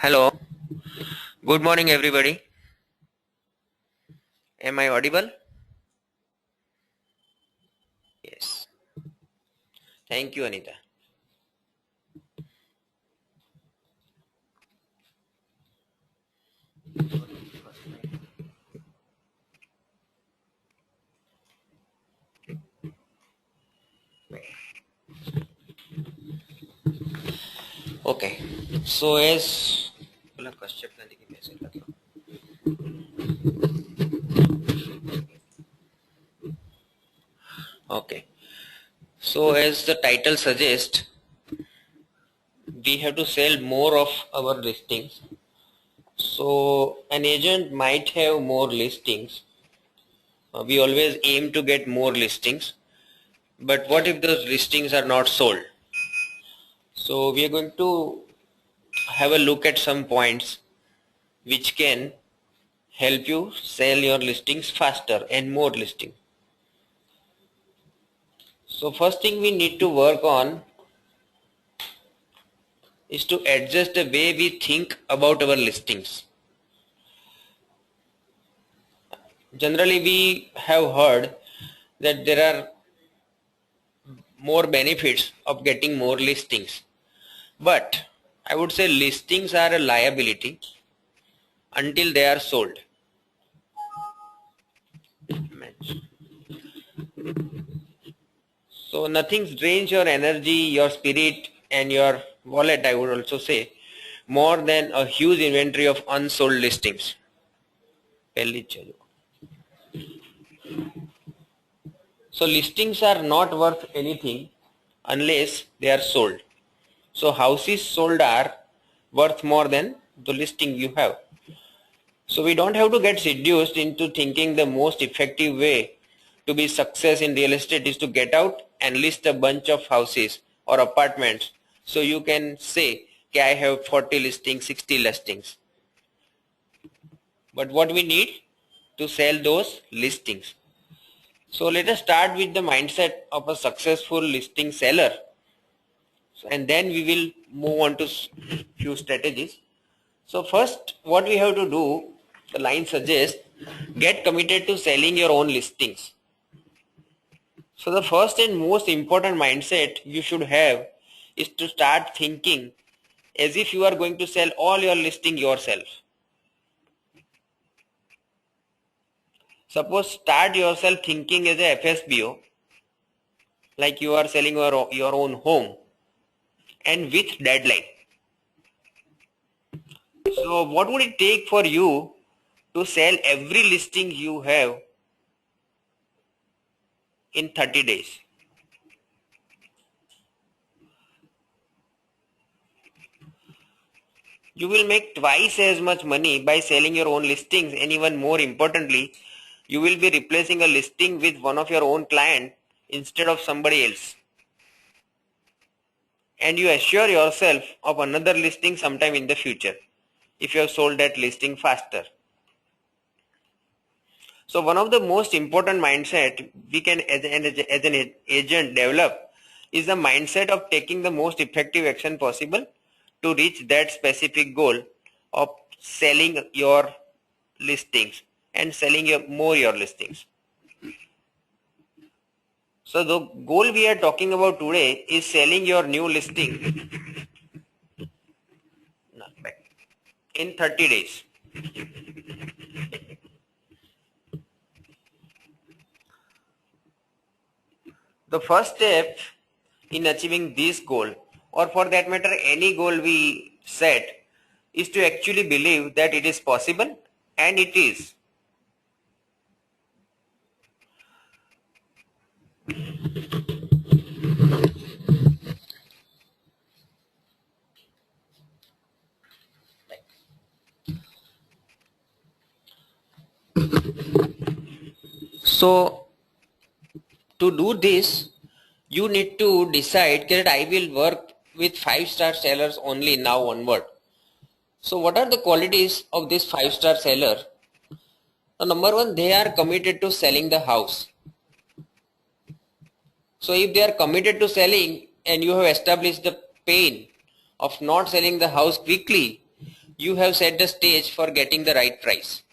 Hello, good morning everybody. Am I audible? Yes. Thank you, Anita. Okay. So as okay. So as the title suggests, we have to sell more of our listings. So an agent might have more listings. We always aim to get more listings. But what if those listings are not sold? So we are going to have a look at some points which can help you sell your listings faster and more listings. So first thing we need to work on is to adjust the way we think about our listings. Generally we have heard that there are more benefits of getting more listings. But I would say listings are a liability until they are sold. So nothing drains your energy, your spirit and your wallet, I would also say, more than a huge inventory of unsold listings. So listings are not worth anything unless they are sold. So houses sold are worth more than the listing you have. So we don't have to get seduced into thinking the most effective way to be success in real estate is to get out and list a bunch of houses or apartments. So you can say, okay, I have 40 listings, 60 listings. But what we need to sell those listings. So let us start with the mindset of a successful listing seller, and then we will move on to few strategies. So first, what we have to do, the line suggests, get committed to selling your own listings. So the first and most important mindset you should have is to start thinking as if you are going to sell all your listing yourself. Suppose start yourself thinking as a FSBO, like you are selling your own home and with deadline. So what would it take for you to sell every listing you have in 30 days? You will make twice as much money by selling your own listings, and even more importantly, you will be replacing a listing with one of your own client instead of somebody else. And you assure yourself of another listing sometime in the future if you have sold that listing faster. So one of the most important mindset we can as an agent develop is the mindset of taking the most effective action possible to reach that specific goal of selling your listings and selling your listings. So the goal we are talking about today is selling your new listing in 30 days. The first step in achieving this goal, or for that matter any goal we set, is to actually believe that it is possible, and it is. So to do this, you need to decide that I will work with 5-star sellers only now onward. So what are the qualities of this 5-star seller? So number one, they are committed to selling the house. So if they are committed to selling and you have established the pain of not selling the house quickly, you have set the stage for getting the right price.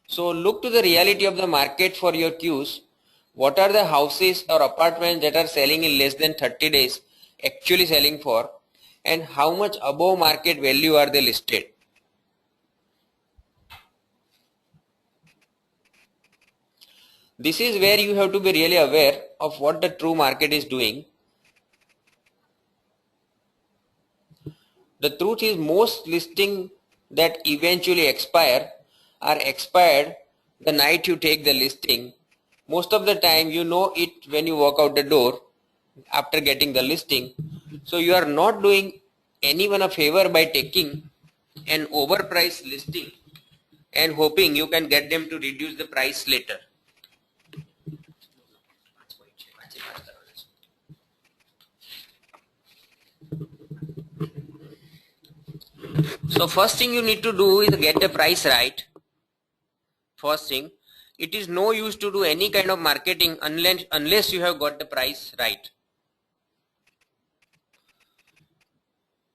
So look to the reality of the market for your cues. What are the houses or apartments that are selling in less than 30 days actually selling for, and how much above market value are they listed? This is where you have to be really aware of what the true market is doing. The truth is most listings that eventually expire are expired the night you take the listing. Most of the time you know it when you walk out the door after getting the listing. So you are not doing anyone a favor by taking an overpriced listing and hoping you can get them to reduce the price later. So first thing you need to do is get the price right. First thing, it is no use to do any kind of marketing unless you have got the price right.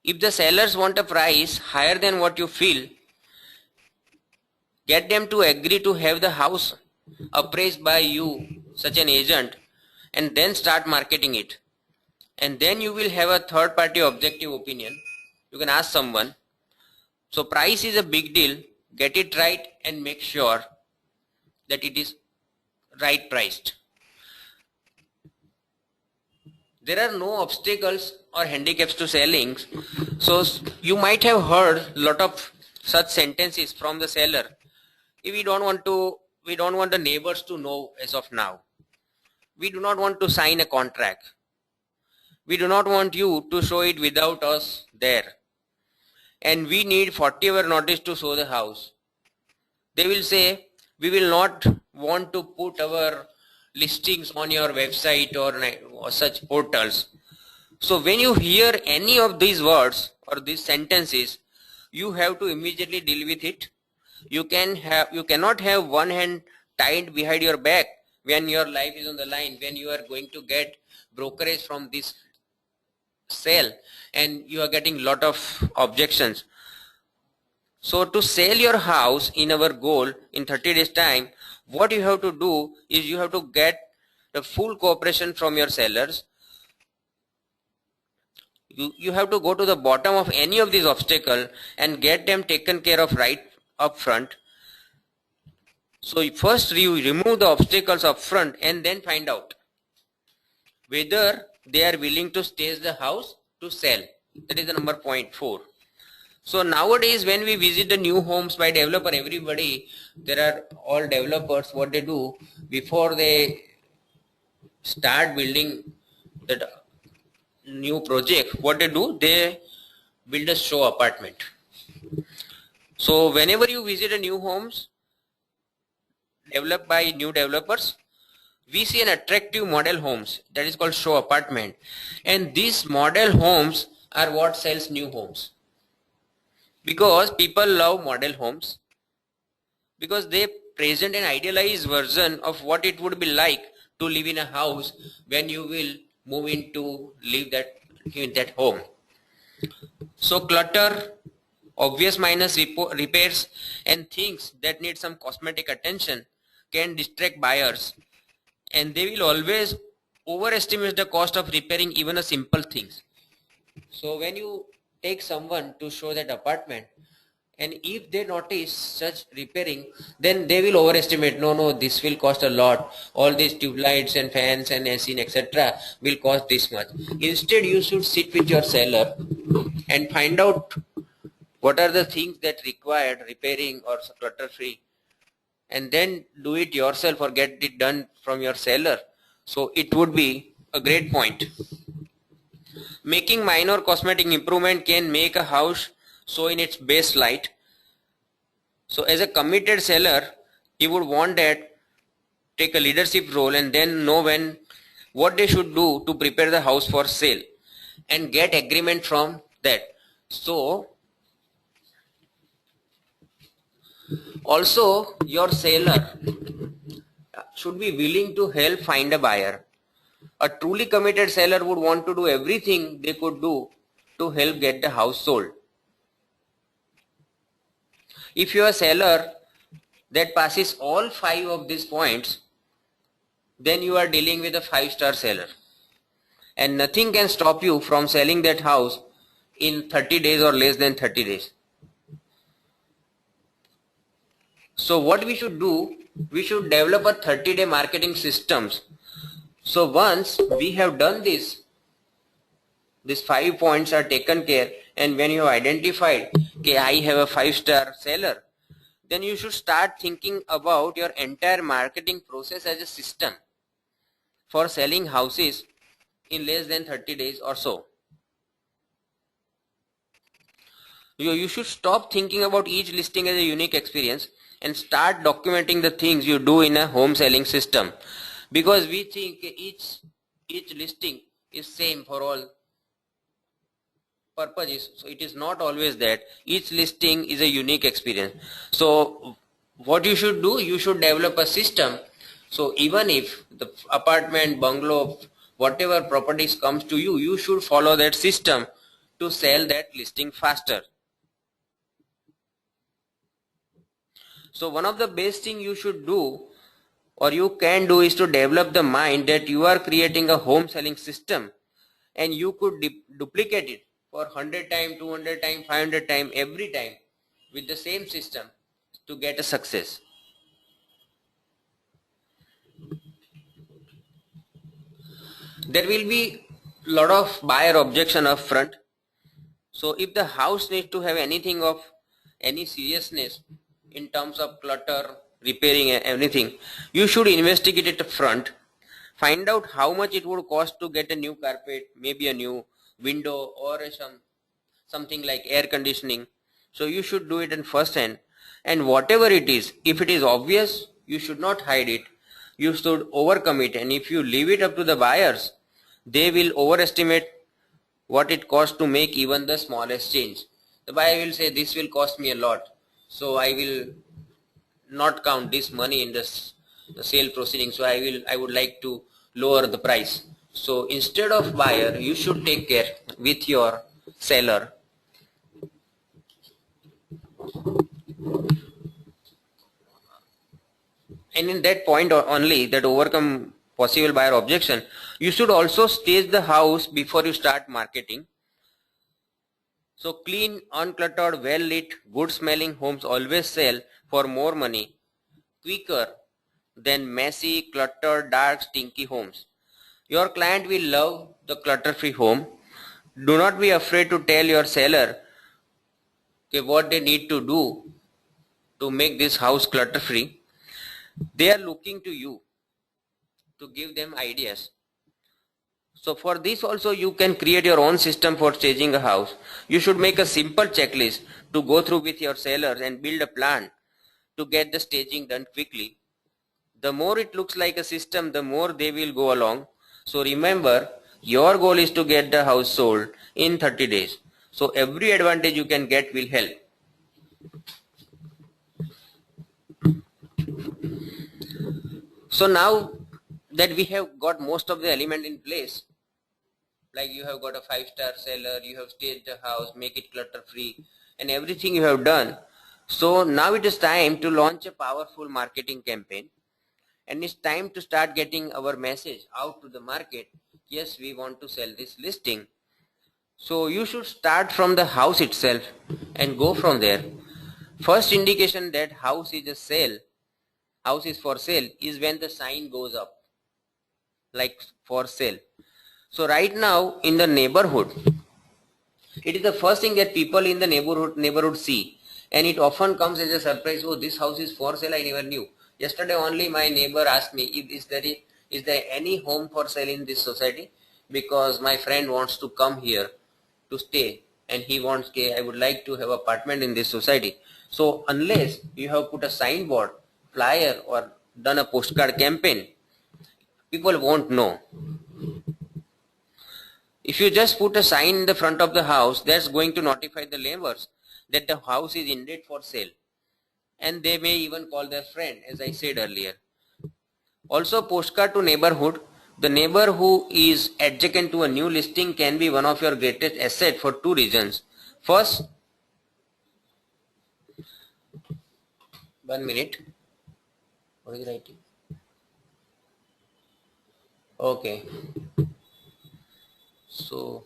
If the sellers want a price higher than what you feel, get them to agree to have the house appraised by you, such an agent, and then start marketing it. And then you will have a third party objective opinion. You can ask someone. So price is a big deal. Get it right and make sure that it is right priced. There are no obstacles or handicaps to selling. So you might have heard a lot of such sentences from the seller. We don't want the neighbors to know as of now. We do not want to sign a contract. We do not want you to show it without us there. And we need 40-hour notice to show the house. They will say, we will not want to put our listings on your website or such portals. So when you hear any of these words or these sentences, you have to immediately deal with it. You cannot have one hand tied behind your back when your life is on the line, when you are going to get brokerage from this sale and you are getting lot of objections. So to sell your house in our goal in 30 days time, what you have to do is you have to get the full cooperation from your sellers. You have to go to the bottom of any of these obstacles and get them taken care of right up front. So first you remove the obstacles up front and then find out whether they are willing to stage the house to sell. That is the number point 4. So nowadays when we visit the new homes by developer, everybody, there are all developers, what they do before they start building that new project, what they do, they build a show apartment. So whenever you visit a new homes developed by new developers, we see an attractive model homes that is called show apartment, and these model homes are what sells new homes, because people love model homes because they present an idealized version of what it would be like to live in a house when you will move into live in that home. So clutter, obvious minus repairs and things that need some cosmetic attention can distract buyers, and they will always overestimate the cost of repairing even a simple things. So when you take someone to show that apartment, and if they notice such repairing, then they will overestimate, no, this will cost a lot, all these tube lights and fans and AC etc will cost this much. Instead you should sit with your seller and find out what are the things that required repairing or clutter free, and then do it yourself or get it done from your seller. So it would be a great point. Making minor cosmetic improvement can make a house show in its best light. So as a committed seller, you would want that take a leadership role and then know what they should do to prepare the house for sale and get agreement from that. So also your seller should be willing to help find a buyer. A truly committed seller would want to do everything they could do to help get the house sold. If you are a seller that passes all 5 of these points, then you are dealing with a 5-star seller. And nothing can stop you from selling that house in 30 days or less than 30 days. So what we should do, we should develop a 30-day marketing systems. So once we have done this, these 5 points are taken care, and when you have identified, okay, I have a 5-star seller, then you should start thinking about your entire marketing process as a system for selling houses in less than 30 days or so. You should stop thinking about each listing as a unique experience and start documenting the things you do in a home selling system, because we think each listing is same for all purposes. So it is not always that. Each listing is a unique experience. So what you should do, you should develop a system. So even if the apartment, bungalow, whatever properties comes to you, you should follow that system to sell that listing faster. So one of the best thing you should do or you can do is to develop the mind that you are creating a home selling system, and you could duplicate it for 100 times, 200 times, 500 times, every time with the same system to get a success. There will be lot of buyer objection up front. So if the house needs to have anything of any seriousness in terms of clutter, repairing and everything, you should investigate it up front. Find out how much it would cost to get a new carpet, maybe a new window or something like air conditioning. So you should do it in first hand, and whatever it is, if it is obvious, you should not hide it. You should overcome it, and if you leave it up to the buyers, they will overestimate what it costs to make even the smallest change. The buyer will say this will cost me a lot, so I will not count this money in the sale proceeding, so I would like to lower the price. So instead of buyer, you should take care with your seller. And in that point only, that overcome possible buyer objection, you should also stage the house before you start marketing. So clean, uncluttered, well lit, good smelling homes always sell for more money quicker than messy, cluttered, dark, stinky homes. Your client will love the clutter-free home. Do not be afraid to tell your seller what they need to do to make this house clutter-free. They are looking to you to give them ideas. So for this also you can create your own system for staging a house. You should make a simple checklist to go through with your sellers and build a plan to get the staging done quickly. The more it looks like a system, the more they will go along. So remember, your goal is to get the house sold in 30 days. So every advantage you can get will help. So now that we have got most of the element in place, like you have got a 5-star seller, you have staged the house, make it clutter free, and everything you have done. So now it is time to launch a powerful marketing campaign, and it's time to start getting our message out to the market. Yes, we want to sell this listing. So you should start from the house itself and go from there. First indication that house is a sale, house is for sale, is when the sign goes up like for sale. So right now in the neighborhood, it is the first thing that people in the neighborhood see, and it often comes as a surprise. Oh, this house is for sale, I never knew. Yesterday only my neighbor asked me if is there any home for sale in this society, because my friend wants to come here to stay and he wants, I would like to have apartment in this society. So unless you have put a signboard, flyer, or done a postcard campaign, people won't know. If you just put a sign in the front of the house, that's going to notify the neighbors that the house is indeed for sale, and they may even call their friend, as I said earlier. Also, postcard to neighborhood The neighbor who is adjacent to a new listing can be one of your greatest asset for two reasons. First, 1 minute. What is writing? Okay. So,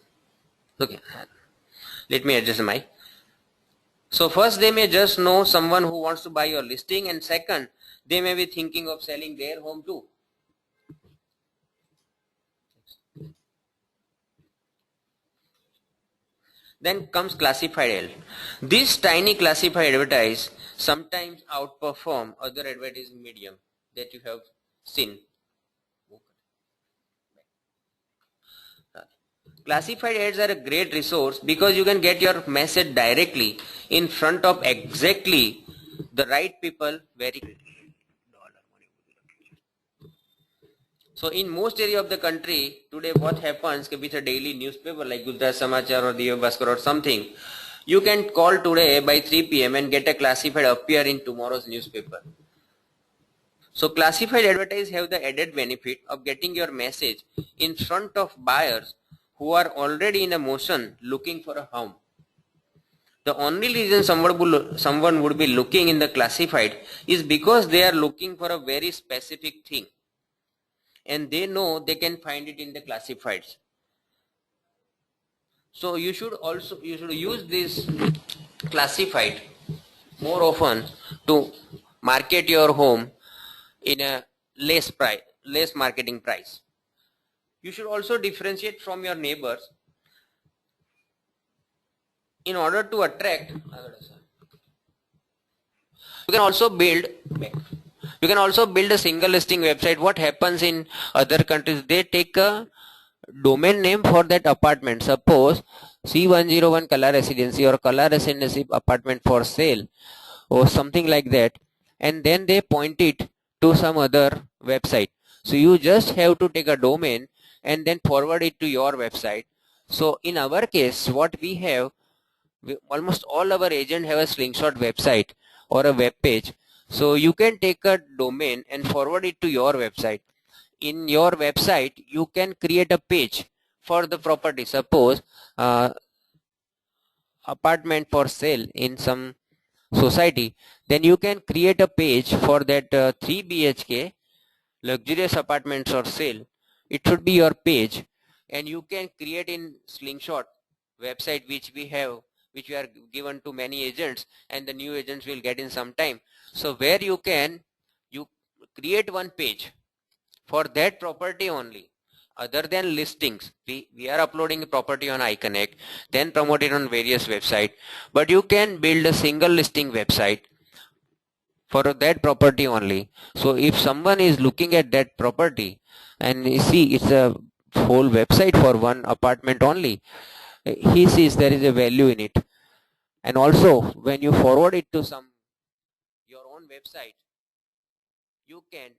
okay. Let me adjust the mic. So first, they may just know someone who wants to buy your listing, and second, they may be thinking of selling their home too. Then comes classified ad. This tiny classified advertise sometimes outperform other advertising medium that you have seen. Classified ads are a great resource because you can get your message directly in front of exactly the right people very quickly. So in most area of the country today, what happens with a daily newspaper like Gujarat Samachar or Diva Bhaskar or something, you can call today by 3 p.m. and get a classified appear in tomorrow's newspaper. So classified advertisers have the added benefit of getting your message in front of buyers who are already in a motion looking for a home. The only reason someone would be looking in the classified is because they are looking for a very specific thing, and they know they can find it in the classifieds. So you should use this classified more often to market your home in a less marketing price. You should also differentiate from your neighbors in order to attract. You can also build a single listing website. What happens in other countries, they take a domain name for that apartment, suppose C101 Color Residency or Color Residency apartment for sale or something like that, and then they point it to some other website. So you just have to take a domain and then forward it to your website. So in our case, what we have, almost all our agents have a slingshot website or a web page. So you can take a domain and forward it to your website. In your website, you can create a page for the property. Suppose apartment for sale in some society, then you can create a page for that 3 BHK luxurious apartments for sale. It should be your page, and you can create in slingshot website which we are given to many agents, and the new agents will get in some time. So where you create one page for that property only. Other than listings, we are uploading a property on iConnect, then promote it on various websites, but you can build a single listing website for that property only. So if someone is looking at that property and you see it's a whole website for one apartment only, he sees there is a value in it. And also when you forward it to your own website, you can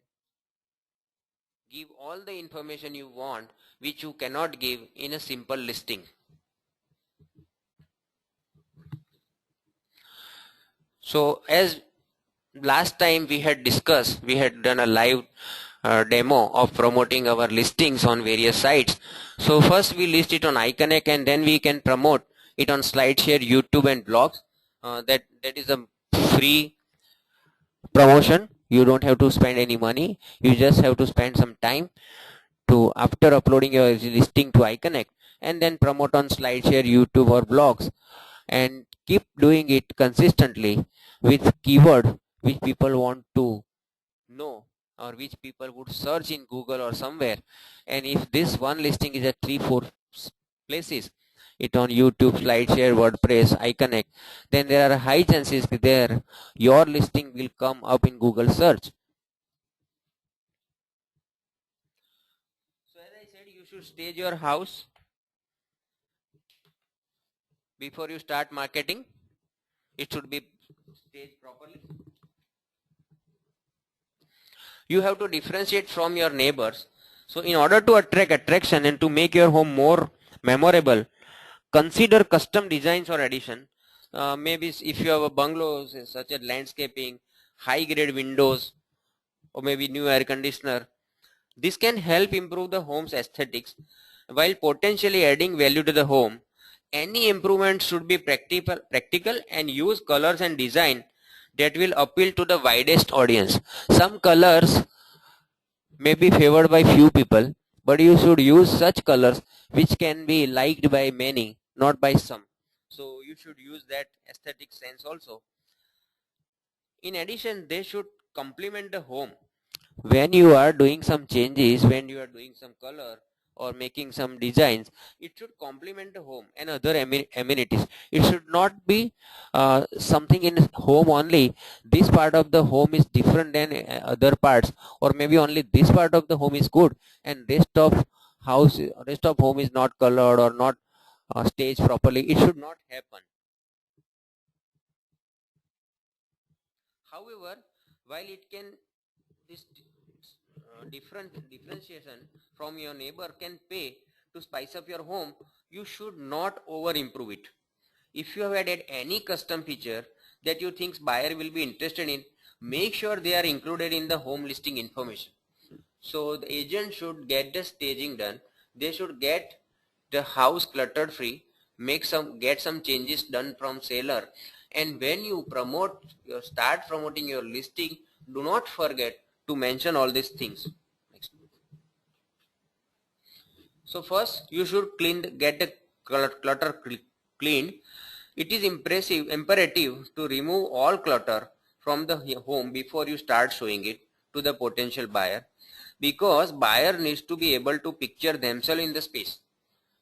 give all the information you want which you cannot give in a simple listing. So as last time we had discussed, we had done a live demo of promoting our listings on various sites. So first we list it on iConnect, and then we can promote it on SlideShare, YouTube and blogs. That is a free promotion. You don't have to spend any money. You just have to spend some time to, after uploading your listing to iConnect, and then promote on SlideShare, YouTube or blogs, and keep doing it consistently with keyword which people want to know or which people would search in Google or somewhere. And if this one listing is at 3-4 places, it on YouTube, SlideShare, WordPress, iConnect, then there are high chances there your listing will come up in Google search. So as I said, you should stage your house before you start marketing. It should be staged properly. You have to differentiate from your neighbors. So in order to attract attraction and to make your home more memorable, consider custom designs or addition. Maybe if you have a bungalow such as landscaping, high grade windows, or maybe new air conditioner, This can help improve the home's aesthetics while potentially adding value to the home. Any improvement should be practical and use colors and design that will appeal to the widest audience. Some colors may be favored by few people, but you should use such colors which can be liked by many, not by some. So you should use that aesthetic sense also. In addition, they should complement the home. When you are doing some changes, when you are doing some color or making some designs, it should complement the home and other amenities. It should not be something in home only. This part of the home is different than other parts, or maybe only this part of the home is good and rest of home is not colored or not staged properly. It should not happen. However, while it can this differentiation from your neighbor can pay to spice up your home, you should not over improve it. If you have added any custom feature that you think buyer will be interested in, make sure they are included in the home listing information. So the agent should get the staging done. They should get the house cluttered free, get some changes done from seller. And when you start promoting your listing, do not forget to mention all these things. Next. So first you should get the clutter cleaned. It is imperative to remove all clutter from the home before you start showing it to the potential buyer, because buyer needs to be able to picture themselves in the space.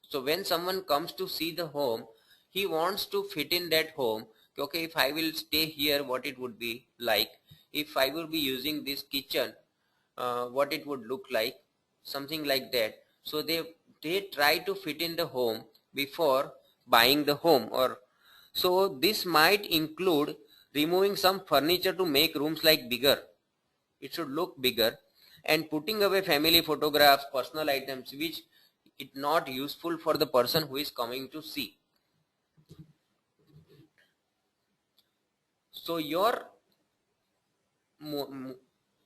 So when someone comes to see the home, he wants to fit in that home. Okay, if I will stay here, what it would be like? If I will be using this kitchen, what it would look like? Something like that. So they try to fit in the home before buying the home. Or so this might include removing some furniture to make rooms like bigger. It should look bigger, and putting away family photographs, personal items which it not useful for the person who is coming to see. So your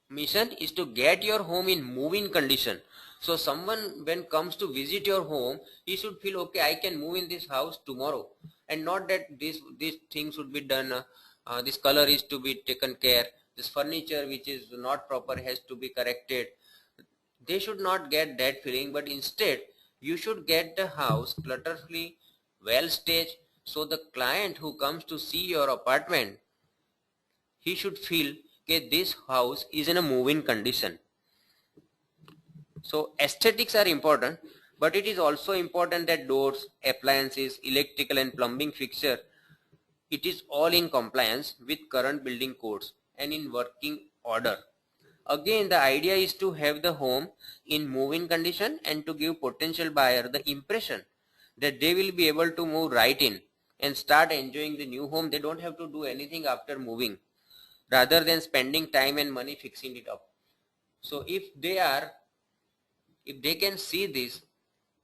mission is to get your home in move-in condition. So someone when comes to visit your home, he should feel okay, I can move in this house tomorrow, and not that this thing should be done, this color is to be taken care, this furniture which is not proper has to be corrected. They should not get that feeling, but instead you should get the house clutter free, well staged, so the client who comes to see your apartment, he should feel that this house is in a moving condition. So aesthetics are important, but it is also important that doors, appliances, electrical and plumbing fixture, it is all in compliance with current building codes and in working order. Again, the idea is to have the home in moving condition and to give potential buyer the impression that they will be able to move right in and start enjoying the new home. They don't have to do anything after moving, rather than spending time and money fixing it up. So if they can see this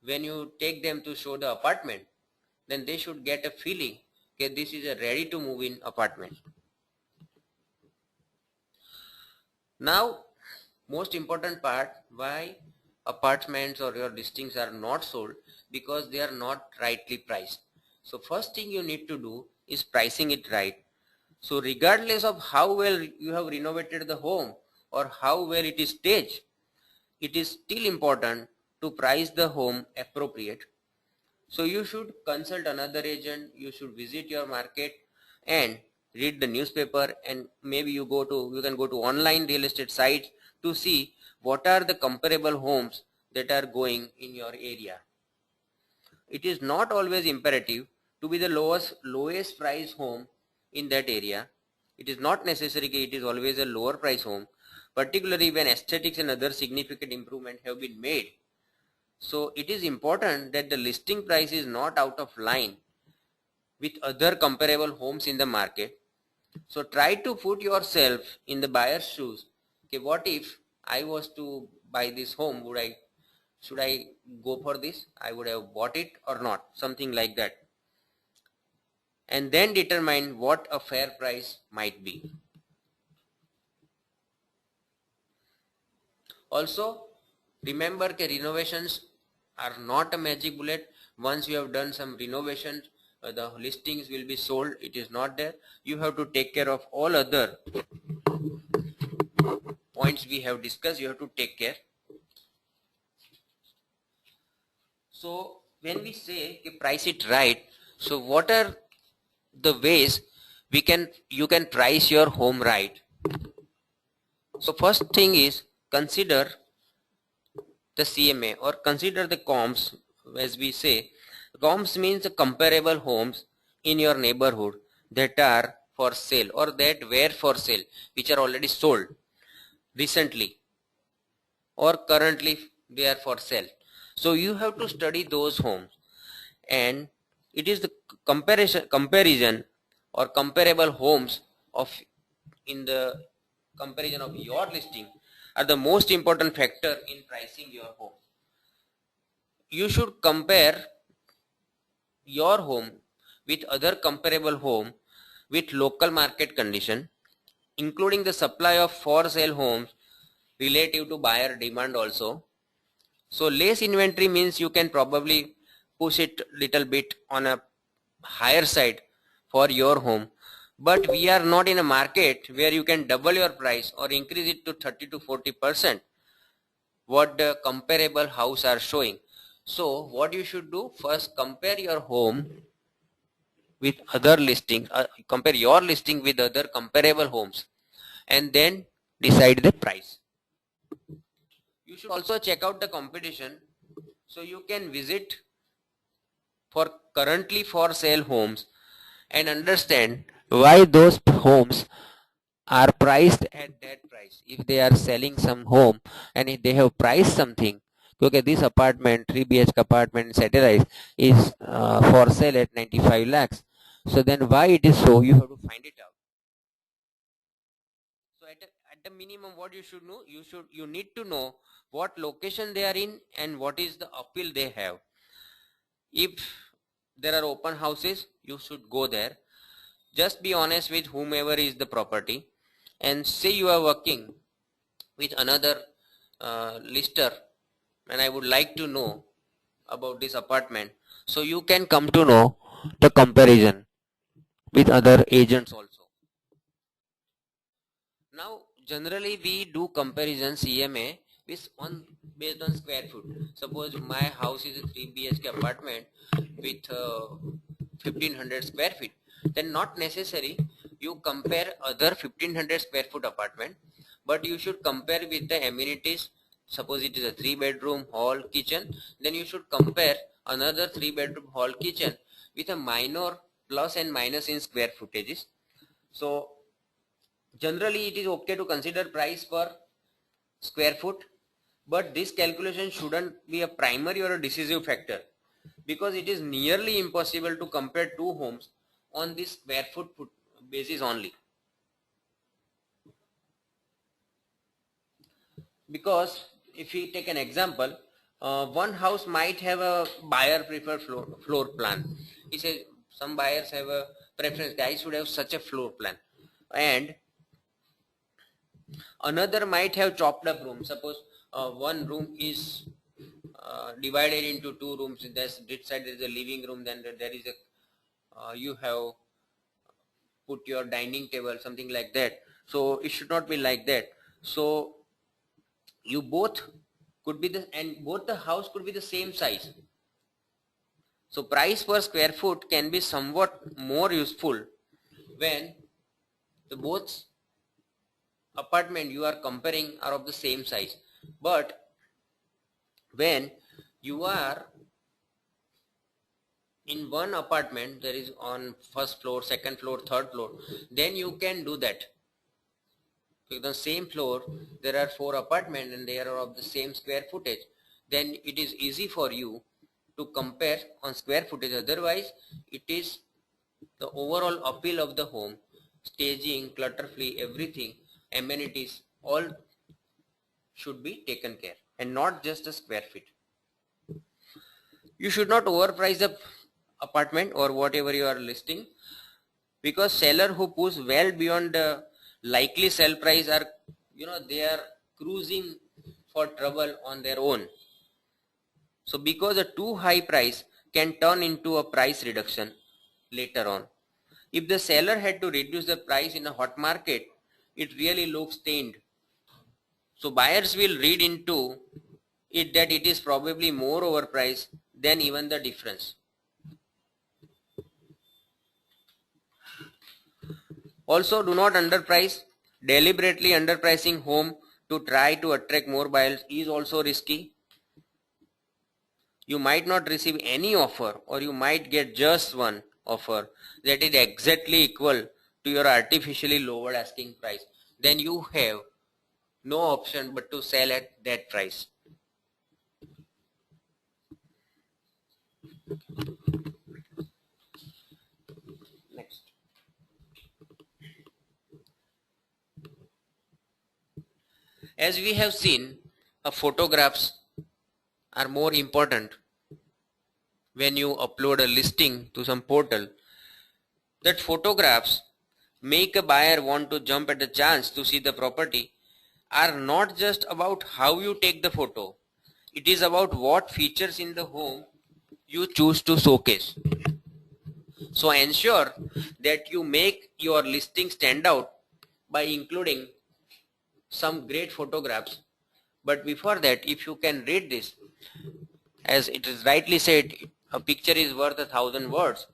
when you take them to show the apartment, then they should get a feeling that this is a ready to move in apartment. Now, most important part, why apartments or your listings are not sold, because they are not rightly priced. So first thing you need to do is pricing it right. So regardless of how well you have renovated the home or how well it is staged, it is still important to price the home appropriate. So you should consult another agent, you should visit your market and read the newspaper, and maybe you can go to online real estate sites to see what are the comparable homes that are going in your area. It is not always imperative to be the lowest price home in that area. It is not necessary that it is always a lower price home, particularly when aesthetics and other significant improvement have been made. So it is important that the listing price is not out of line with other comparable homes in the market. So try to put yourself in the buyer's shoes. Okay, what if I was to buy this home? Should I go for this? I would have bought it or not, something like that. And then determine what a fair price might be. Also, Remember that renovations are not a magic bullet. Once you have done some renovations, the listings will be sold. It is not there. You have to take care of all other points we have discussed. You have to take care. So when we say price it right, so what are the ways you can price your home right? So first thing is consider the CMA or consider the comps. As we say, comps means the comparable homes in your neighborhood that are for sale or that were for sale, which are already sold recently or currently they are for sale. So you have to study those homes, and it is the comparison or comparable homes of in the comparison of your listing are the most important factor in pricing your home. You should compare your home with other comparable home with local market condition, including the supply of for sale homes relative to buyer demand also. So less inventory means you can probably push it little bit on a higher side for your home, but we are not in a market where you can double your price or increase it to 30 to 40% what the comparable house are showing. So what you should do, first compare your home with other listing, compare your listing with other comparable homes, and then decide the price. You should also check out the competition, so you can visit for currently for sale homes and understand why those homes are priced at that price. If they are selling some home and if they have priced something, okay, this apartment 3 BHK apartment in satellite is for sale at 95 lakhs, so then why it is so, you have to find it out. So at the minimum, what you should know, you need to know what location they are in and what is the appeal they have. If there are open houses, you should go there. Just be honest with whomever is the property, and say you are working with another lister and I would like to know about this apartment, so you can come to know the comparison with other agents also. Now generally we do comparison CMA with one based on square foot. Suppose my house is a 3 BHK apartment with 1500 square feet, then not necessary you compare other 1500 square foot apartment, but you should compare with the amenities. Suppose it is a 3 bedroom hall kitchen, then you should compare another 3 bedroom hall kitchen with a minor plus and minus in square footages. So generally it is okay to consider price per square foot, but this calculation shouldn't be a primary or a decisive factor, because it is nearly impossible to compare two homes on this square foot basis only. Because if we take an example, one house might have a buyer preferred floor plan. He says some buyers have a preference, guys should have such a floor plan, and another might have chopped up room. Suppose one room is divided into two rooms. This side there is a living room, then there is a you have put your dining table, something like that. So it should not be like that. So you both could be the, and both the house could be the same size. So price per square foot can be somewhat more useful when the both apartment you are comparing are of the same size. But when you are in one apartment, there is on first floor, second floor, third floor, then you can do that. In the same floor there are 4 apartments and they are of the same square footage, then it is easy for you to compare on square footage. Otherwise it is the overall appeal of the home, staging, clutter free, everything, amenities, all should be taken care, and not just a square feet. You should not overprice the apartment or whatever you are listing, because seller who push well beyond the likely sell price are, they are cruising for trouble on their own. So because a too high price can turn into a price reduction later on. If the seller had to reduce the price in a hot market, it really looks tamed. So buyers will read into it that it is probably more overpriced than even the difference. Also, do not underprice. Deliberately underpricing home to try to attract more buyers is also risky. You might not receive any offer, or you might get just one offer that is exactly equal to your artificially lowered asking price. Then you have no option but to sell at that price. Next. As we have seen, photographs are more important when you upload a listing to some portal. That photographs make a buyer want to jump at the chance to see the property are not just about how you take the photo. It is about what features in the home you choose to showcase. So ensure that you make your listing stand out by including some great photographs. But before that, if you can read this, as it is rightly said, a picture is worth 1,000 words,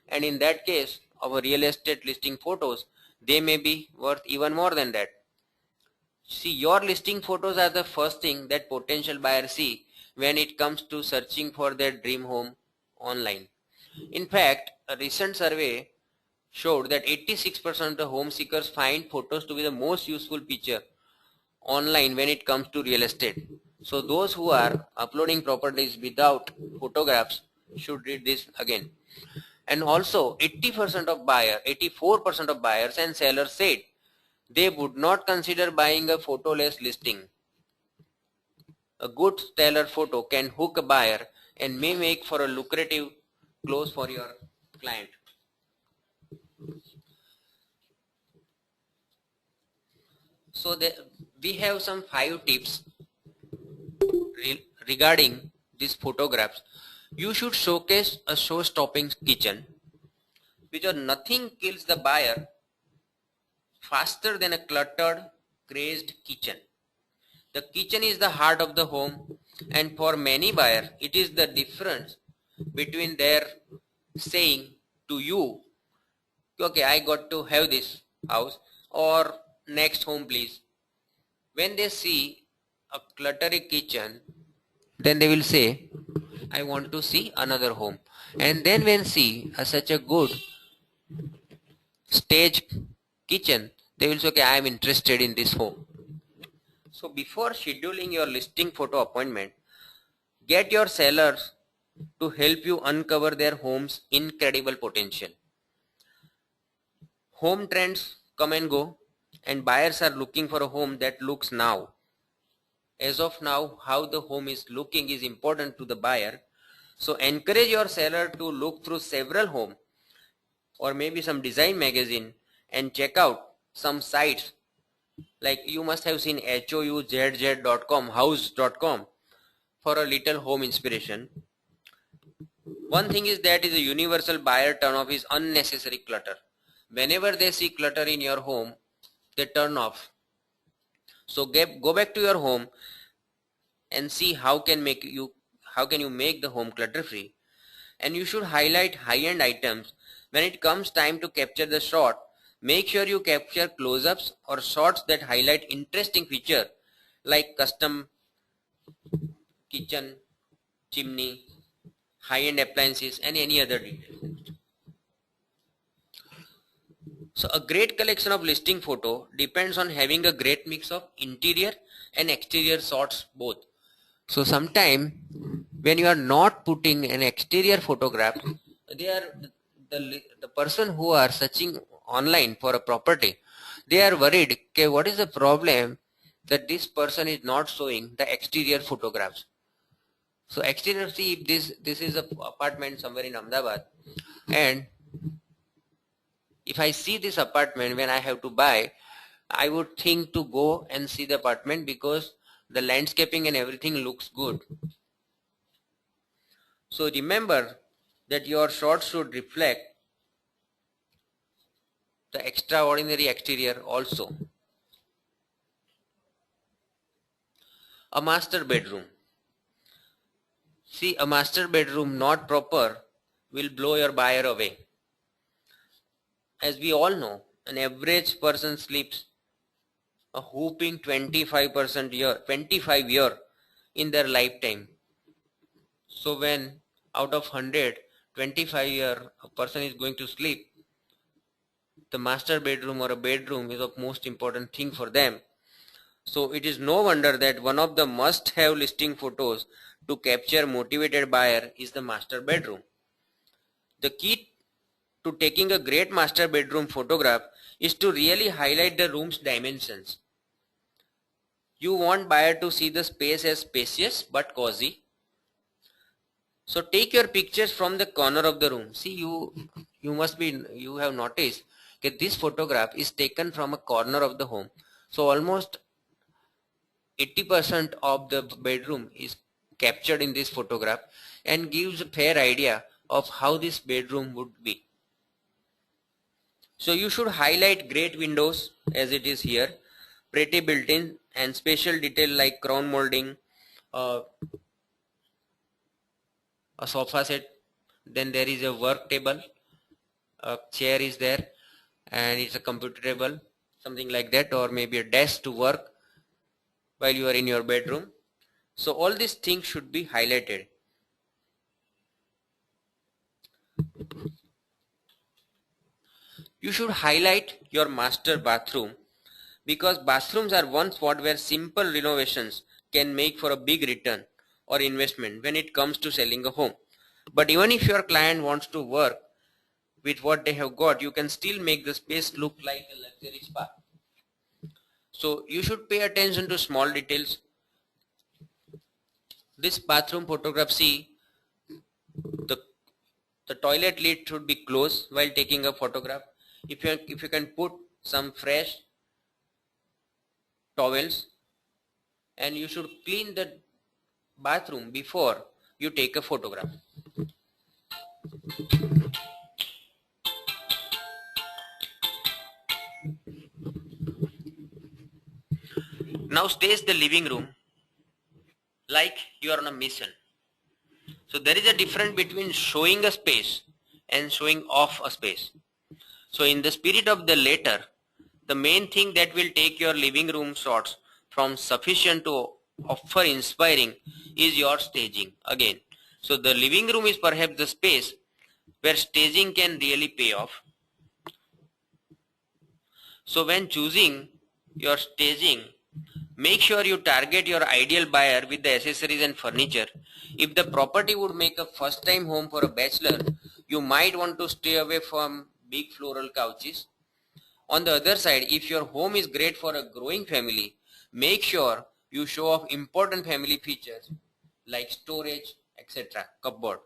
and in that case of a real estate listing photos, they may be worth even more than that. See, your listing photos are the first thing that potential buyers see when it comes to searching for their dream home online. In fact, a recent survey showed that 86% of home seekers find photos to be the most useful feature online when it comes to real estate. So those who are uploading properties without photographs should read this again. And also 84% of buyers and sellers said they would not consider buying a photoless listing. A good stellar photo can hook a buyer and may make for a lucrative close for your client. So we have some 5 tips regarding these photographs. You should showcase a show-stopping kitchen, because nothing kills the buyer faster than a cluttered, crazed kitchen. The kitchen is the heart of the home, and for many buyers, it is the difference between their saying to you, okay, I got to have this house, or next home please. When they see a cluttery kitchen, then they will say, I want to see another home. And then when see such a good stage kitchen, they will say, okay, I am interested in this home. So before scheduling your listing photo appointment, get your sellers to help you uncover their home's incredible potential. Home trends come and go, and buyers are looking for a home that looks now. As of now, how the home is looking is important to the buyer. So encourage your seller to look through several home or maybe some design magazine and check out some sites, like you must have seen houzz.com, house.com, for a little home inspiration. One thing is that is a universal buyer turn-off is unnecessary clutter. Whenever they see clutter in your home, they turn off. So go back to your home and see how can you make the home clutter free. And you should highlight high-end items. When it comes time to capture the shot, make sure you capture close-ups or shots that highlight interesting feature like custom kitchen, chimney, high-end appliances, and any other detail. So a great collection of listing photo depends on having a great mix of interior and exterior shots both. So sometime when you are not putting an exterior photograph, they are the person who are searching online for a property, they are worried, okay, what is the problem that this person is not showing the exterior photographs. So exterior, see, if this is a apartment somewhere in Ahmedabad, and if I see this apartment when I have to buy, I would think to go and see the apartment, because the landscaping and everything looks good. So remember that your shots should reflect the extraordinary exterior also. A master bedroom. See, a master bedroom not proper will blow your buyer away. As we all know, an average person sleeps a whooping 25 year in their lifetime. So when out of 100, 25 year a person is going to sleep, the master bedroom or a bedroom is of most important thing for them. So it is no wonder that one of the must have listing photos to capture motivated buyer is the master bedroom. The key to taking a great master bedroom photograph is to really highlight the room's dimensions. You want buyer to see the space as spacious but cozy. So take your pictures from the corner of the room. See, you have noticed that this photograph is taken from a corner of the home. So almost 80% of the bedroom is captured in this photograph and gives a fair idea of how this bedroom would be. So you should highlight great windows as it is here, pretty built-in and special detail like crown molding, a sofa set, then there is a work table, a chair is there, and it's a computer table, something like that, or maybe a desk to work while you are in your bedroom. So all these things should be highlighted. You should highlight your master bathroom because bathrooms are one spot where simple renovations can make for a big return or investment when it comes to selling a home. But even if your client wants to work with what they have got, you can still make the space look like a luxury spa. So you should pay attention to small details. This bathroom photograph, see, the toilet lid should be closed while taking a photograph. If you can put some fresh towels, and you should clean the bathroom before you take a photograph. Now stays the living room like you are on a mission. So there is a difference between showing a space and showing off a space. So in the spirit of the latter, the main thing that will take your living room shots from sufficient to offer inspiring is your staging again. So the living room is perhaps the space where staging can really pay off. So when choosing your staging, make sure you target your ideal buyer with the accessories and furniture. If the property would make a first time home for a bachelor, you might want to stay away from big floral couches. On the other side, if your home is great for a growing family, make sure you show off important family features like storage, etc., cupboard.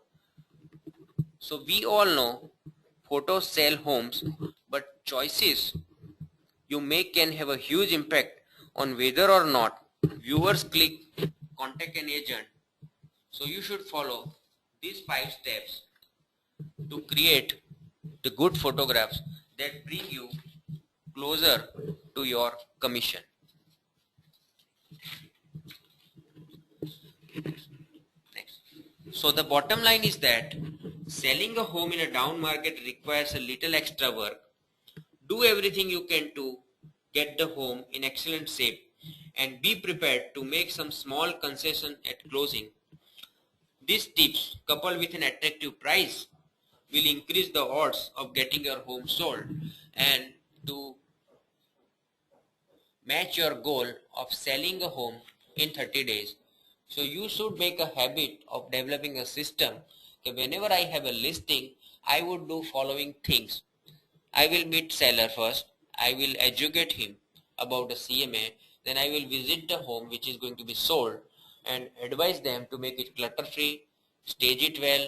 So we all know photos sell homes, but choices you make can have a huge impact on whether or not viewers click contact an agent. So you should follow these 5 steps to create the good photographs that bring you closer to your commission. Next. So the bottom line is that selling a home in a down market requires a little extra work. Do everything you can to get the home in excellent shape and be prepared to make some small concession at closing. These tips, coupled with an attractive price, will increase the odds of getting your home sold and to match your goal of selling a home in 30 days. So you should make a habit of developing a system that whenever I have a listing, I would do following things. I will meet seller first, I will educate him about the CMA, then I will visit the home which is going to be sold and advise them to make it clutter free, stage it well,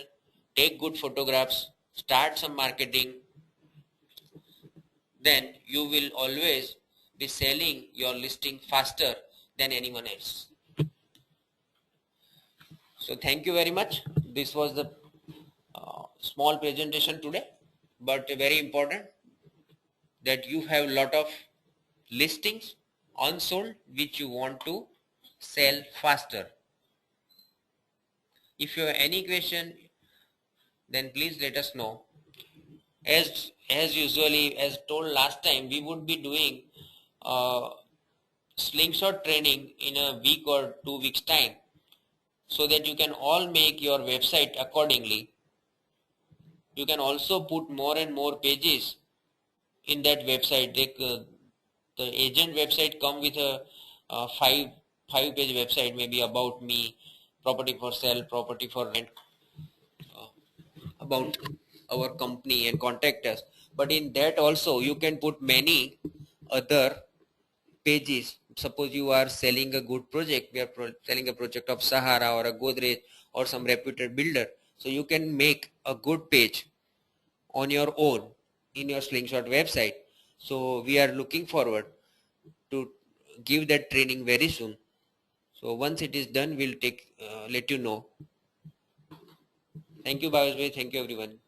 take good photographs, start some marketing. Then you will always be selling your listing faster than anyone else. So thank you very much. This was the small presentation today, but very important that you have lot of listings unsold which you want to sell faster. If you have any question, then please let us know. As usually, as told last time, we would be doing uh, slingshot training in a week or 2 weeks time, so that you can all make your website accordingly. You can also put more and more pages in that website. The agent website come with a five page website, maybe about me, property for sale, property for rent, about our company and contact us. But in that also you can put many other pages. Suppose you are selling a good project, we are selling a project of Sahara or a Godrej or some reputed builder, so you can make a good page on your own in your slingshot website. So we are looking forward to give that training very soon. So once it is done, we'll take let you know. Thank you, Bhaveshbhai. Thank you, everyone.